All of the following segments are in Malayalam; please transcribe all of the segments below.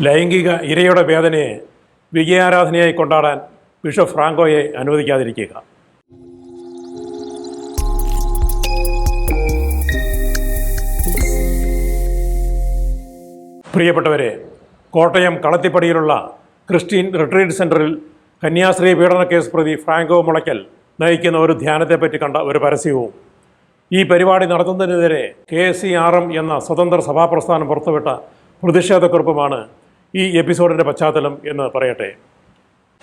ലൈംഗിക ഇരയുടെ വേദനയെ വിജയാരാധനയായി കൊണ്ടാടാൻ ബിഷപ്പ് ഫ്രാങ്കോയെ അനുവദിക്കാതിരിക്കുക. പ്രിയപ്പെട്ടവരെ, കോട്ടയം കളത്തിപ്പടിയിലുള്ള ക്രിസ്ത്യൻ റിട്രീറ്റ് സെൻ്ററിൽ കന്യാസ്ത്രീ പീഡന കേസ് പ്രതി ഫ്രാങ്കോ മുളയ്ക്കൽ നയിക്കുന്ന ഒരു ധ്യാനത്തെപ്പറ്റി കണ്ട ഒരു പരസ്യവും ഈ പരിപാടി നടത്തുന്നതിനെതിരെ KCRM എന്ന സ്വതന്ത്ര സഭാപ്രസ്ഥാനം പുറത്തുവിട്ട പ്രതിഷേധക്കുറിപ്പുമാണ് ഈ എപ്പിസോഡിൻ്റെ പശ്ചാത്തലം എന്ന് പറയട്ടെ.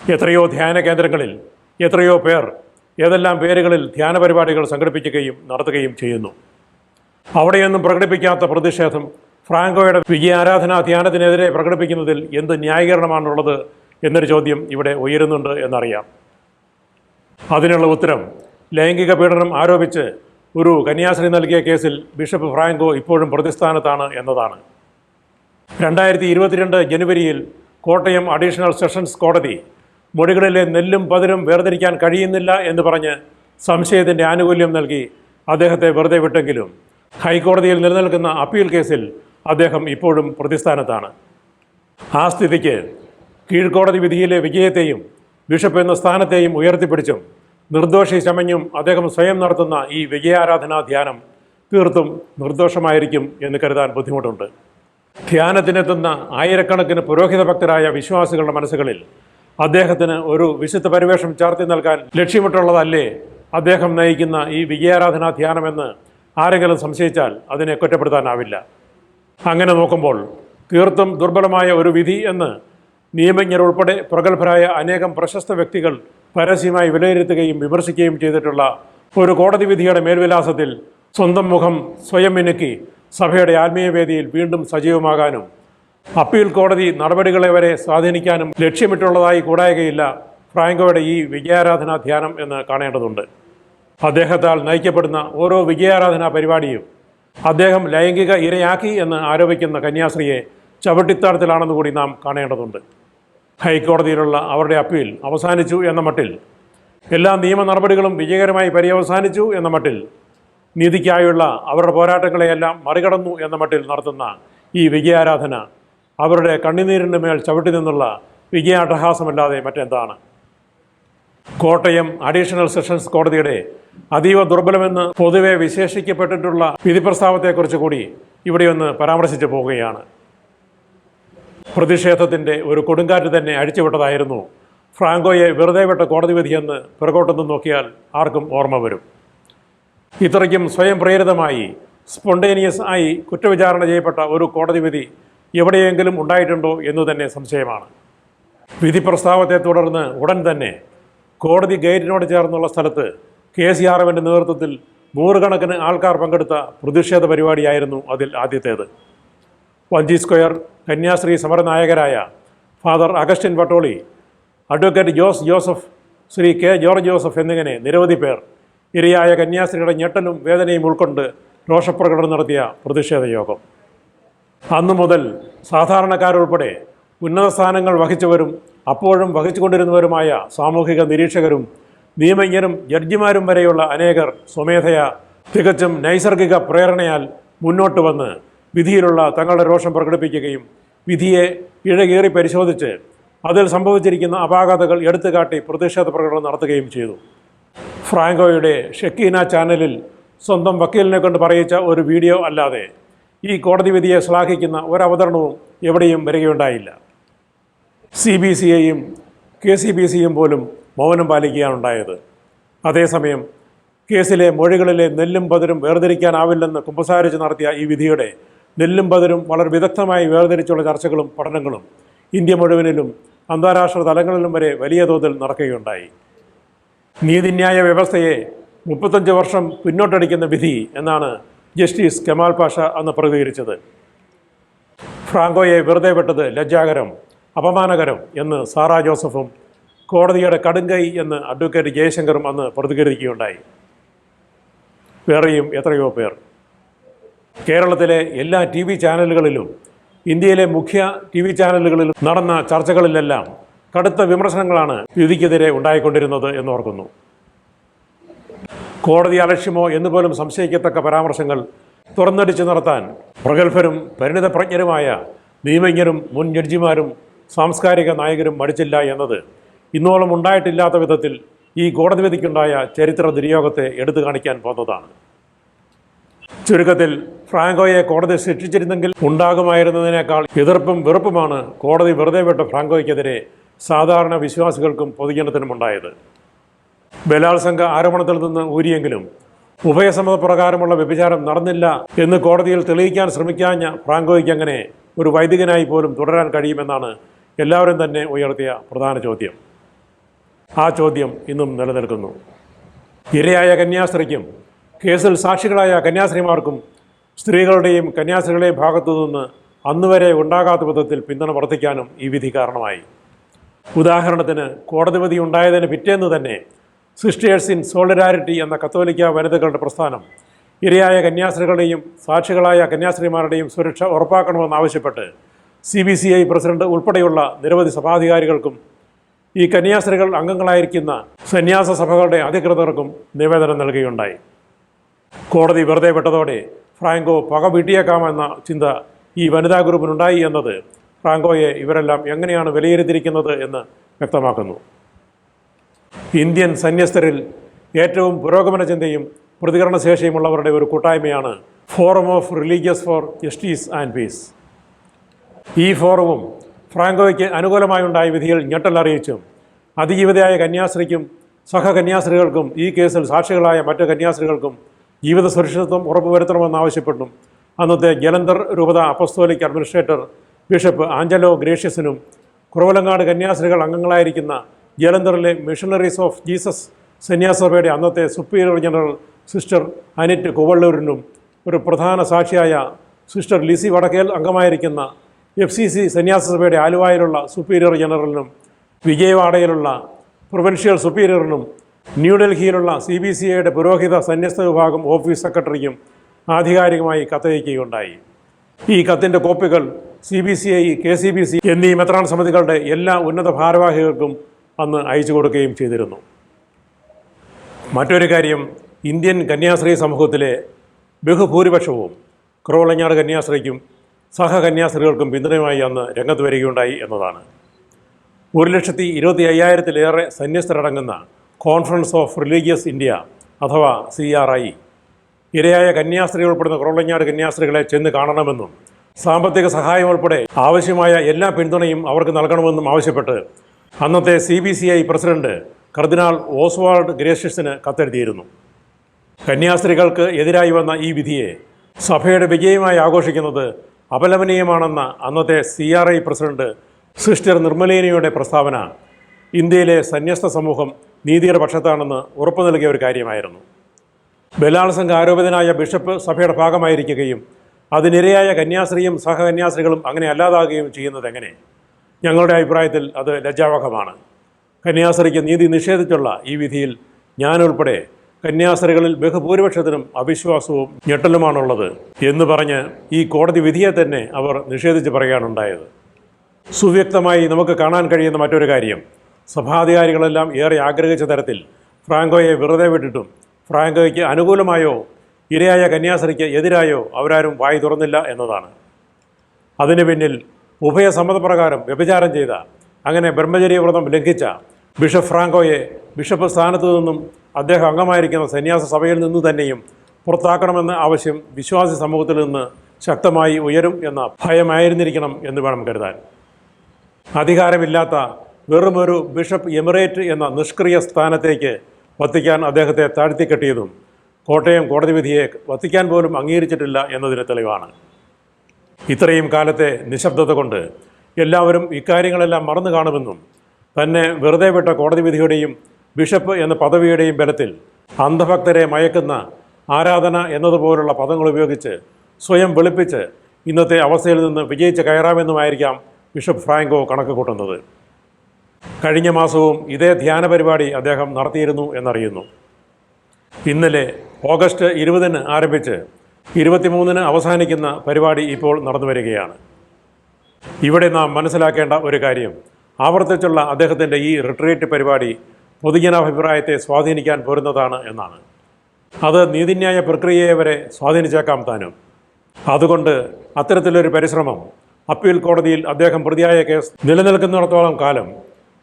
എത്രയോ ധ്യാന കേന്ദ്രങ്ങളിൽ എത്രയോ പേർ ഏതെല്ലാം പേരുകളിൽ ധ്യാന പരിപാടികൾ സംഘടിപ്പിക്കുകയും നടത്തുകയും ചെയ്യുന്നു. അവിടെയൊന്നും പ്രകടിപ്പിക്കാത്ത പ്രതിഷേധം ഫ്രാങ്കോയുടെ വിജയാരാധനാ ധ്യാനത്തിനെതിരെ പ്രകടിപ്പിക്കുന്നതിൽ എന്ത് ന്യായീകരണമാണുള്ളത് എന്നൊരു ചോദ്യം ഇവിടെ ഉയരുന്നുണ്ട് എന്നറിയാം. അതിനുള്ള ഉത്തരം, ലൈംഗിക പീഡനം ആരോപിച്ച് ഒരു കന്യാസ്ത്രീ നൽകിയ കേസിൽ ബിഷപ്പ് ഫ്രാങ്കോ ഇപ്പോഴും പ്രതിസ്ഥാനത്താണ് എന്നതാണ്. 2022 ജനുവരിയിൽ കോട്ടയം അഡീഷണൽ സെഷൻസ് കോടതി മൊഴികളിലെ നെല്ലും പതിരും വേർതിരിക്കാൻ കഴിയുന്നില്ല എന്ന് പറഞ്ഞ് സംശയത്തിൻ്റെ ആനുകൂല്യം നൽകി അദ്ദേഹത്തെ വെറുതെ വിട്ടെങ്കിലും ഹൈക്കോടതിയിൽ നിലനിൽക്കുന്ന അപ്പീൽ കേസിൽ അദ്ദേഹം ഇപ്പോഴും പ്രതിസ്ഥാനത്താണ്. ആ സ്ഥിതിക്ക് കീഴ്ക്കോടതി വിധിയിലെ വിജയത്തെയും ബിഷപ്പ് എന്ന സ്ഥാനത്തെയും ഉയർത്തിപ്പിടിച്ചും നിർദോഷി ചമഞ്ഞും അദ്ദേഹം സ്വയം നടത്തുന്ന ഈ വിജയാരാധനാ ധ്യാനം തീർത്തും നിർദോഷമായിരിക്കും എന്ന് കരുതാൻ ബുദ്ധിമുട്ടുണ്ട്. ധ്യാനത്തിനെത്തുന്ന ആയിരക്കണക്കിന് പുരോഹിത ഭക്തരായ വിശ്വാസികളുടെ മനസ്സുകളിൽ അദ്ദേഹത്തിന് ഒരു വിശുദ്ധ പരിവേഷം ചാർത്തി നൽകാൻ ലക്ഷ്യമിട്ടുള്ളതല്ലേ അദ്ദേഹം നയിക്കുന്ന ഈ വിജയാരാധനാ ധ്യാനമെന്ന് ആരെങ്കിലും സംശയിച്ചാൽ അതിനെ കുറ്റപ്പെടുത്താനാവില്ല. അങ്ങനെ നോക്കുമ്പോൾ തീർത്തും ദുർബലമായ ഒരു വിധി എന്ന് നിയമജ്ഞരുൾപ്പെടെ പ്രഗത്ഭരായ അനേകം പ്രശസ്ത വ്യക്തികൾ പരസ്യമായി വിലയിരുത്തുകയും വിമർശിക്കുകയും ചെയ്തിട്ടുള്ള ഒരു കോടതി വിധിയുടെ മേൽവിലാസത്തിൽ സ്വന്തം മുഖം സ്വയം മിനുക്കി സഭയുടെ ആത്മീയവേദിയിൽ വീണ്ടും സജീവമാകാനും അപ്പീൽ കോടതി നടപടികളെ വരെ സ്വാധീനിക്കാനും ലക്ഷ്യമിട്ടുള്ളതായി കൂടായ്കയില്ല ഫ്രാങ്കോയുടെ ഈ വിജയാരാധനാ ധ്യാനം എന്ന് കാണേണ്ടതുണ്ട്. അദ്ദേഹത്താൽ നയിക്കപ്പെടുന്ന ഓരോ വിജയാരാധനാ പരിപാടിയും അദ്ദേഹം ലൈംഗിക ഇരയാക്കി എന്ന് ആരോപിക്കുന്ന കന്യാസ്ത്രീയെ ചവിട്ടിത്താഴത്തിലാണെന്ന് കൂടി നാം കാണേണ്ടതുണ്ട്. ഹൈക്കോടതിയിലുള്ള അവരുടെ അപ്പീൽ അവസാനിച്ചു എന്ന മട്ടിൽ, എല്ലാ നിയമ നടപടികളും വിജയകരമായി പര്യവസാനിച്ചു എന്ന മട്ടിൽ, നീതിക്കായുള്ള അവരുടെ പോരാട്ടങ്ങളെയെല്ലാം മറികടന്നു എന്ന മട്ടിൽ നടത്തുന്ന ഈ വിജയാരാധന അവരുടെ കണ്ണുനീരിൻ്റെ മേൽ ചവിട്ടി നിന്നുള്ള വിജയാട്ടഹാസമല്ലാതെ മറ്റെന്താണ്? കോട്ടയം അഡീഷണൽ സെഷൻസ് കോടതിയുടെ അതീവ ദുർബലമെന്ന് പൊതുവെ വിശേഷിക്കപ്പെട്ടിട്ടുള്ള വിധി പ്രസ്താവത്തെക്കുറിച്ച് കൂടി ഇവിടെയൊന്ന് പരാമർശിച്ചു പോവുകയാണ്. പ്രതിഷേധത്തിൻ്റെ ഒരു കൊടുങ്കാറ്റ് തന്നെ അഴിച്ചുവിട്ടതായിരുന്നു ഫ്രാങ്കോയെ വെറുതെ വിട്ട കോടതി വിധിയെന്ന് പിറകോട്ടൊന്ന് നോക്കിയാൽ ആർക്കും ഓർമ്മ വരും. ഇത്രയ്ക്കും സ്വയം പ്രേരിതമായി സ്പോണ്ടേനിയസ് ആയി കുറ്റവിചാരണ ചെയ്യപ്പെട്ട ഒരു കോടതി വിധി എവിടെയെങ്കിലും ഉണ്ടായിട്ടുണ്ടോ എന്നു തന്നെ സംശയമാണ്. വിധി പ്രസ്താവത്തെ തുടർന്ന് ഉടൻ തന്നെ കോടതി ഗേറ്റിനോട് ചേർന്നുള്ള സ്ഥലത്ത് KCRMൻ്റെ നേതൃത്വത്തിൽ നൂറുകണക്കിന് ആൾക്കാർ പങ്കെടുത്ത പ്രതിഷേധ പരിപാടിയായിരുന്നു അതിൽ ആദ്യത്തേത്. വഞ്ചി സ്ക്വയർ കന്യാസ്ത്രീ സമരനായകരായ father Augustine Vattoli, advocate Jose Joseph, Shri K George Joseph എന്നിങ്ങനെ നിരവധി പേർ ഇരയായ കന്യാസ്ത്രീയുടെ ഞെട്ടലും വേദനയും ഉൾക്കൊണ്ട് രോഷപ്രകടനം നടത്തിയ പ്രതിഷേധ യോഗം. അന്നു മുതൽ സാധാരണക്കാരുൾപ്പെടെ ഉന്നത സ്ഥാനങ്ങൾ വഹിച്ചവരും അപ്പോഴും വഹിച്ചുകൊണ്ടിരുന്നവരുമായ സാമൂഹിക നിരീക്ഷകരും നിയമജ്ഞരും ജഡ്ജിമാരും വരെയുള്ള അനേകർ സ്വമേധയാ തികച്ചും നൈസർഗിക പ്രേരണയാൽ മുന്നോട്ട് വന്ന് വിധിയിലുള്ള തങ്ങളുടെ രോഷം പ്രകടിപ്പിക്കുകയും വിധിയെ ഇഴകേറി പരിശോധിച്ച് അതിൽ സംഭവിച്ചിരിക്കുന്ന അപാകതകൾ എടുത്തുകാട്ടി പ്രതിഷേധ പ്രകടനം നടത്തുകയും ചെയ്തു. ഫ്രാങ്കോയുടെ ഷെക്കീന ചാനലിൽ സ്വന്തം വക്കീലിനെ കൊണ്ട് പറയിച്ച ഒരു വീഡിയോ അല്ലാതെ ഈ കോടതി വിധിയെ ശ്ലാഘിക്കുന്ന ഒരവതരണവും എവിടെയും വരികയുണ്ടായില്ല. CBCയെയും KCBCയും പോലും മൗനം പാലിക്കുകയാണുണ്ടായത്. അതേസമയം കേസിലെ മൊഴികളിലെ നെല്ലും പതിരും വേർതിരിക്കാനാവില്ലെന്ന് കുമ്പസാരിച്ച് നടത്തിയ ഈ വിധിയുടെ നെല്ലും പതിരും വളരെ വിദഗ്ധമായി വേർതിരിച്ചുള്ള ചർച്ചകളും പഠനങ്ങളും ഇന്ത്യ മുഴുവനിലും അന്താരാഷ്ട്ര തലങ്ങളിലും വരെ വലിയ തോതിൽ നടക്കുകയുണ്ടായി. നീതിന്യായ വ്യവസ്ഥയെ 35 വർഷം പിന്നോട്ടടിക്കുന്ന വിധി എന്നാണ് ജസ്റ്റിസ് കെമാൽ പാഷ അന്ന് പ്രതികരിച്ചത്. ഫ്രാങ്കോയെ വെറുതെ വിട്ടത് ലജ്ജാകരം, അപമാനകരം എന്ന് സാറാ ജോസഫും കോടതിയുടെ കടുങ്കൈ എന്ന് അഡ്വക്കേറ്റ് ജയശങ്കറും അന്ന് പ്രതികരിക്കുകയുണ്ടായി. വേറെയും എത്രയോ പേർ. കേരളത്തിലെ എല്ലാ TV ചാനലുകളിലും ഇന്ത്യയിലെ മുഖ്യ TV ചാനലുകളിലും നടന്ന ചർച്ചകളിലെല്ലാം കടുത്ത വിമർശനങ്ങളാണ് വിധിക്കെതിരെ ഉണ്ടായിക്കൊണ്ടിരുന്നത് എന്നോർക്കുന്നു. കോടതി അലക്ഷ്യമോ എന്നുപോലും സംശയിക്കത്തക്ക പരാമർശങ്ങൾ തുറന്നടിച്ച് നടത്താൻ പ്രഗത്ഭരും പരിണിതപ്രജ്ഞരുമായ നിയമജ്ഞരും മുൻ ജഡ്ജിമാരും സാംസ്കാരിക നായകരും മടിച്ചില്ല എന്നത് ഇന്നോളം ഉണ്ടായിട്ടില്ലാത്ത വിധത്തിൽ ഈ കോടതി വിധിക്കുണ്ടായ ചരിത്ര ദുര്യോഗത്തെ എടുത്തു കാണിക്കാൻ പോകുന്നതാണ്. ചുരുക്കത്തിൽ ഫ്രാങ്കോയെ കോടതി ശിക്ഷിച്ചിരുന്നെങ്കിൽ ഉണ്ടാകുമായിരുന്നതിനേക്കാൾ എതിർപ്പും വെറുപ്പുമാണ് കോടതി വെറുതെ വിട്ട ഫ്രാങ്കോയ്ക്കെതിരെ സാധാരണ വിശ്വാസികൾക്കും പൊതുജനത്തിനും ഉണ്ടായത്. ബലാത്സംഗ ആരോപണത്തിൽ നിന്ന് ഊരിയെങ്കിലും ഉഭയസമ്മതപ്രകാരമുള്ള വ്യഭിചാരം നടന്നില്ല എന്ന് കോടതിയിൽ തെളിയിക്കാൻ ശ്രമിക്കാഞ്ഞ ഫ്രാങ്കോയ്ക്ക് അങ്ങനെ ഒരു വൈദികനായി പോലും തുടരാൻ കഴിയുമെന്നാണ് എല്ലാവരും തന്നെ ഉയർത്തിയ പ്രധാന ചോദ്യം. ആ ചോദ്യം ഇന്നും നിലനിൽക്കുന്നു. ഇരയായ കന്യാസ്ത്രീക്കും കേസിൽ സാക്ഷികളായ കന്യാസ്ത്രീമാർക്കും സ്ത്രീകളുടെയും കന്യാസ്ത്രീകളുടെയും ഭാഗത്തു നിന്ന് അന്നുവരെ ഉണ്ടാകാത്ത വിധത്തിൽ പിന്തുണ വർദ്ധിക്കാനും ഈ വിധി കാരണമായി. ഉദാഹരണത്തിന് കോടതി വിധി ഉണ്ടായതിന് പിറ്റേന്ന് തന്നെ സിസ്റ്റേഴ്സ് ഇൻ സോളിഡാരിറ്റി എന്ന കത്തോലിക്ക വനിതകളുടെ പ്രസ്ഥാനം ഇരയായ കന്യാസ്ത്രീകളുടെയും സാക്ഷികളായ കന്യാസ്ത്രീമാരുടെയും സുരക്ഷ ഉറപ്പാക്കണമെന്നാവശ്യപ്പെട്ട് CBCI പ്രസിഡന്റ് ഉൾപ്പെടെയുള്ള നിരവധി സഭാധികാരികൾക്കും ഈ കന്യാസ്ത്രീകൾ അംഗങ്ങളായിരിക്കുന്ന സന്യാസ സഭകളുടെ അധികൃതർക്കും നിവേദനം നൽകുകയുണ്ടായി. കോടതി വെറുതെ വിട്ടതോടെ ഫ്രാങ്കോ പക വീട്ടിയേക്കാമെന്ന ചിന്ത ഈ വനിതാ ഗ്രൂപ്പിനുണ്ടായി എന്നത് ഫ്രാങ്കോയെ ഇവരെല്ലാം എങ്ങനെയാണ് വിലയിരുത്തിയിരിക്കുന്നത് എന്ന് വ്യക്തമാക്കുന്നു. ഇന്ത്യൻ സന്യസ്തരിൽ ഏറ്റവും പുരോഗമന ചിന്തയും പ്രതികരണശേഷിയുമുള്ളവരുടെ ഒരു കൂട്ടായ്മയാണ് forum of religious four justice and piece. ഈ ഫോറവും ഫ്രാങ്കോയ്ക്ക് അനുകൂലമായുണ്ടായ വിധിയിൽ ഞെട്ടലറിയിച്ചും അതിജീവിതയായ കന്യാസ്ത്രീക്കും സഹകന്യാസ്ത്രീകൾക്കും ഈ കേസിൽ സാക്ഷികളായ മറ്റ് കന്യാസ്ത്രീകൾക്കും ജീവിത സുരക്ഷിതത്വം ഉറപ്പുവരുത്തണമെന്നാവശ്യപ്പെട്ടും അന്നത്തെ ജലന്ധർ രൂപത അപ്പസ്തോലിക് അഡ്മിനിസ്ട്രേറ്റർ ബിഷപ്പ് ആഞ്ചലോ ഗ്രേഷ്യസിനും കുറവലങ്ങാട് കന്യാസ്ത്രീകൾ അംഗങ്ങളായിരിക്കുന്ന ജലന്ധറിലെ മിഷണറീസ് ഓഫ് ജീസസ് സന്യാസഭയുടെ അന്നത്തെ സുപ്പീരിയർ ജനറൽ സിസ്റ്റർ അനിറ്റ് കുവള്ളൂരിനും ഒരു പ്രധാന സാക്ഷിയായ സിസ്റ്റർ ലിസി വടക്കേൽ അംഗമായിരിക്കുന്ന FCC സന്യാസഭയുടെ ആലുവായിലുള്ള സുപ്പീരിയർ ജനറലിനും വിജയവാഡയിലുള്ള പ്രൊവിൻഷ്യൽ സുപ്പീരിയറിനും ന്യൂഡൽഹിയിലുള്ള CBCIയുടെ പുരോഹിത സന്യസ്ത വിഭാഗം ഓഫീസ് സെക്രട്ടറിക്കും ആധികാരികമായി കത്തയക്കുകയുണ്ടായി. ഈ കത്തിൻ്റെ കോപ്പികൾ CBCI, KCBC എന്നീ മെത്രാൻ സമിതികളുടെ എല്ലാ ഉന്നത ഭാരവാഹികൾക്കും അന്ന് അയച്ചു കൊടുക്കുകയും ചെയ്തിരുന്നു. മറ്റൊരു കാര്യം, ഇന്ത്യൻ കന്യാസ്ത്രീ സമൂഹത്തിലെ ബഹുഭൂരിപക്ഷവും കുറവലങ്ങാട് കന്യാസ്ത്രീക്കും സഹകന്യാസ്ത്രീകൾക്കും പിന്തുണയുമായി അന്ന് രംഗത്ത് വരികയുണ്ടായി എന്നതാണ്. 1,25,000-ലേറെ സന്യസ്തരടങ്ങുന്ന കോൺഫറൻസ് ഓഫ് റിലീജിയസ് ഇന്ത്യ അഥവാ CRI ഇരയായ കന്യാസ്ത്രീ ഉൾപ്പെടുന്ന കുറവലങ്ങാട് കന്യാസ്ത്രീകളെ ചെന്ന് കാണണമെന്നും സാമ്പത്തിക സഹായം ഉൾപ്പെടെ ആവശ്യമായ എല്ലാ പിന്തുണയും അവർക്ക് നൽകണമെന്നും ആവശ്യപ്പെട്ട് അന്നത്തെ CBCI പ്രസിഡന്റ് കർദിനാൾ ഓസ്വാൾഡ് ഗ്രേഷ്യസിന് കത്തെഴുതിയിരുന്നു. കന്യാസ്ത്രീകൾക്ക് എതിരായി വന്ന ഈ വിധിയെ സഭയുടെ വിജയമായി ആഘോഷിക്കുന്നത് അപലപനീയമാണെന്ന അന്നത്തെ CRI പ്രസിഡന്റ് സിസ്റ്റർ നിർമ്മലേനിയുടെ പ്രസ്താവന ഇന്ത്യയിലെ സന്യസ്ത സമൂഹം നീതിയുടെ പക്ഷത്താണെന്ന് ഉറപ്പു നൽകിയ ഒരു കാര്യമായിരുന്നു. ബലാത്സംഗ ആരോപിതനായ ബിഷപ്പ് സഭയുടെ ഭാഗമായിരിക്കുകയും അതിനിരയായ കന്യാസ്ത്രീയും സഹകന്യാസ്ത്രീകളും അങ്ങനെ അല്ലാതാകുകയും ചെയ്യുന്നത് എങ്ങനെ? ഞങ്ങളുടെ അഭിപ്രായത്തിൽ അത് ലജ്ജാവഹമാണ്. കന്യാസ്ത്രീക്ക് നീതി നിഷേധിച്ചുള്ള ഈ വിധിയിൽ ഞാനുൾപ്പെടെ കന്യാസ്ത്രീകളിൽ ബഹുഭൂരിപക്ഷത്തിനും അവിശ്വാസവും ഞെട്ടലുമാണുള്ളത് എന്ന് പറഞ്ഞ് ഈ കോടതി വിധിയെ തന്നെ അവർ നിഷേധിച്ച് പറയുകയാണുണ്ടായത്. സുവ്യക്തമായി നമുക്ക് കാണാൻ കഴിയുന്ന മറ്റൊരു കാര്യം, സഭാധികാരികളെല്ലാം ഏറെ ആഗ്രഹിച്ച തരത്തിൽ ഫ്രാങ്കോയെ വെറുതെ വിട്ടിട്ടും ഫ്രാങ്കോയ്ക്ക് അനുകൂലമായോ ഇരയായ കന്യാസ്ത്രീക്ക് എതിരായോ അവരാരും വായി തുറന്നില്ല എന്നതാണ്. അതിനു പിന്നിൽ ഉഭയസമ്മതപ്രകാരം വ്യഭിചാരം ചെയ്ത, അങ്ങനെ ബ്രഹ്മചര്യവ്രതം ലംഘിച്ച ബിഷപ്പ് ഫ്രാങ്കോയെ ബിഷപ്പ് സ്ഥാനത്തു നിന്നും അദ്ദേഹം അംഗമായിരിക്കുന്ന സന്യാസ സഭയിൽ നിന്നു തന്നെയും പുറത്താക്കണമെന്ന ആവശ്യം വിശ്വാസി സമൂഹത്തിൽ നിന്ന് ശക്തമായി ഉയരും എന്ന ഭയമായിരുന്നിരിക്കണം എന്ന് വേണം കരുതാൻ. അധികാരമില്ലാത്ത വെറുമൊരു ബിഷപ്പ് എമിറേറ്റ് എന്ന നിഷ്ക്രിയ സ്ഥാനത്തേക്ക് വത്തിക്കാൻ അദ്ദേഹത്തെ താഴ്ത്തിക്കെട്ടിയതും കോട്ടയം കോടതി വിധിയെ വത്തിക്കാൻ പോലും അംഗീകരിച്ചിട്ടില്ല എന്നതിന് തെളിവാണ്. ഇത്രയും കാലത്തെ നിശബ്ദത കൊണ്ട് എല്ലാവരും ഇക്കാര്യങ്ങളെല്ലാം മറന്നു കാണുമെന്നും തന്നെ വെറുതെ വിട്ട കോടതി വിധിയുടെയും ബിഷപ്പ് എന്ന പദവിയുടെയും ബലത്തിൽ അന്ധഭക്തരെ മയക്കുന്ന ആരാധന എന്നതുപോലുള്ള പദങ്ങൾ ഉപയോഗിച്ച് സ്വയം വെളുപ്പിച്ച് ഇന്നത്തെ അവസ്ഥയിൽ നിന്ന് വിജയിച്ച് കയറാമെന്നുമായിരിക്കാം ബിഷപ്പ് ഫ്രാങ്കോ കണക്ക് കൂട്ടുന്നത്. കഴിഞ്ഞ മാസവും ഇതേ ധ്യാന പരിപാടി അദ്ദേഹം നടത്തിയിരുന്നു എന്നറിയുന്നു. ഇന്നലെ ഓഗസ്റ്റ് 20 ആരംഭിച്ച് 23 അവസാനിക്കുന്ന പരിപാടി ഇപ്പോൾ നടന്നു വരികയാണ്. ഇവിടെ നാം മനസ്സിലാക്കേണ്ട ഒരു കാര്യം, ആവർത്തിച്ചുള്ള അദ്ദേഹത്തിൻ്റെ ഈ റിട്രീറ്റ് പരിപാടി പൊതുജനാഭിപ്രായത്തെ സ്വാധീനിക്കാൻ പോരുന്നതാണ് എന്നാണ്. അത് നീതിന്യായ പ്രക്രിയയെ വരെ സ്വാധീനിച്ചേക്കാം താനും. അതുകൊണ്ട് അത്തരത്തിലൊരു പരിശ്രമം അപ്പീൽ കോടതിയിൽ അദ്ദേഹം പ്രതിയായ കേസ് നിലനിൽക്കുന്നിടത്തോളം കാലം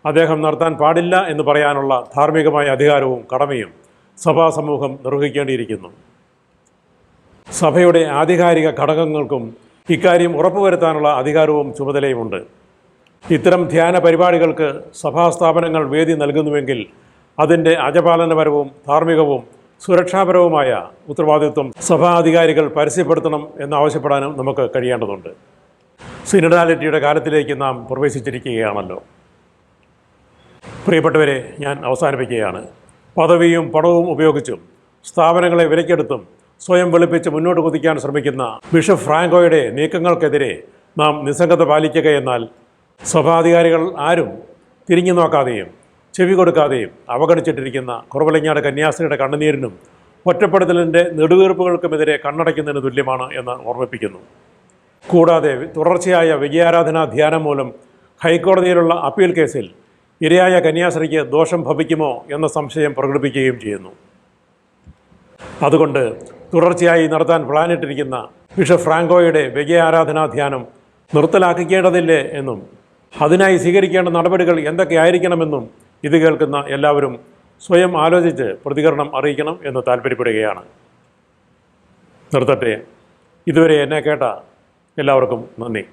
അദ്ദേഹം നടത്താൻ പാടില്ല എന്ന് പറയാനുള്ള ധാർമ്മികമായ അധികാരവും കടമയും സഭാ സമൂഹം നിർവഹിക്കേണ്ടിയിരിക്കുന്നു. സഭയുടെ ആധികാരിക ഘടകങ്ങൾക്കും ഇക്കാര്യം ഉറപ്പുവരുത്താനുള്ള അധികാരവും ചുമതലയുമുണ്ട്. ഇത്തരം ധ്യാന പരിപാടികൾക്ക് സഭാസ്ഥാപനങ്ങൾ വേദി നൽകുന്നുവെങ്കിൽ അതിൻ്റെ അജപാലനപരവും ധാർമ്മികവും സുരക്ഷാപരവുമായ ഉത്തരവാദിത്വം സഭാധികാരികൾ പരസ്യപ്പെടുത്തണം എന്നാവശ്യപ്പെടാനും നമുക്ക് കഴിയേണ്ടതുണ്ട്. സിനഡാലിറ്റിയുടെ കാലത്തിലേക്ക് നാം പ്രവേശിച്ചിരിക്കുകയാണല്ലോ. പ്രിയപ്പെട്ടവരെ, ഞാൻ അവസാനിപ്പിക്കുകയാണ്. പദവിയും പണവും ഉപയോഗിച്ചും സ്ഥാപനങ്ങളെ വിലക്കെടുത്തും സ്വയം വെളുപ്പിച്ച് മുന്നോട്ട് കുതിക്കാൻ ശ്രമിക്കുന്ന ബിഷപ്പ് ഫ്രാങ്കോയുടെ നീക്കങ്ങൾക്കെതിരെ നാം നിസ്സംഗത പാലിക്കുകയെന്നാൽ സഭാധികാരികൾ ആരും തിരിഞ്ഞു നോക്കാതെയും ചെവി കൊടുക്കാതെയും അവഗണിച്ചിട്ടിരിക്കുന്ന കുറവലങ്ങാട് കന്യാസ്ത്രീയുടെ കണ്ണുനീരിനും ഒറ്റപ്പെടുത്തലിൻ്റെ നെടുവീർപ്പുകൾക്കുമെതിരെ കണ്ണടയ്ക്കുന്നതിന് തുല്യമാണ് എന്ന് ഓർമ്മിപ്പിക്കുന്നു. കൂടാതെ തുടർച്ചയായ വിജയാരാധനാ ധ്യാനം മൂലം ഹൈക്കോടതിയിലുള്ള അപ്പീൽ കേസിൽ ഇരയായ കന്യാസ്ത്രീക്ക് ദോഷം ഭവിക്കുമോ എന്ന സംശയം പ്രകടിപ്പിക്കുകയും ചെയ്യുന്നു. അതുകൊണ്ട് തുടർച്ചയായി നടത്താൻ പ്ലാനിട്ടിരിക്കുന്ന ബിഷപ്പ് ഫ്രാങ്കോയുടെ വിജയാരാധനാ ധ്യാനം നിർത്തലാക്കിക്കേണ്ടതില്ലേ എന്നും അതിനായി സ്വീകരിക്കേണ്ട നടപടികൾ എന്തൊക്കെയായിരിക്കണമെന്നും ഇത് കേൾക്കുന്ന എല്ലാവരും സ്വയം ആലോചിച്ച് പ്രതികരണം അറിയിക്കണം എന്ന് താല്പര്യപ്പെടുകയാണ്. നിർത്തട്ടെ. ഇതുവരെ എന്നെ കേട്ട എല്ലാവർക്കും നന്ദി.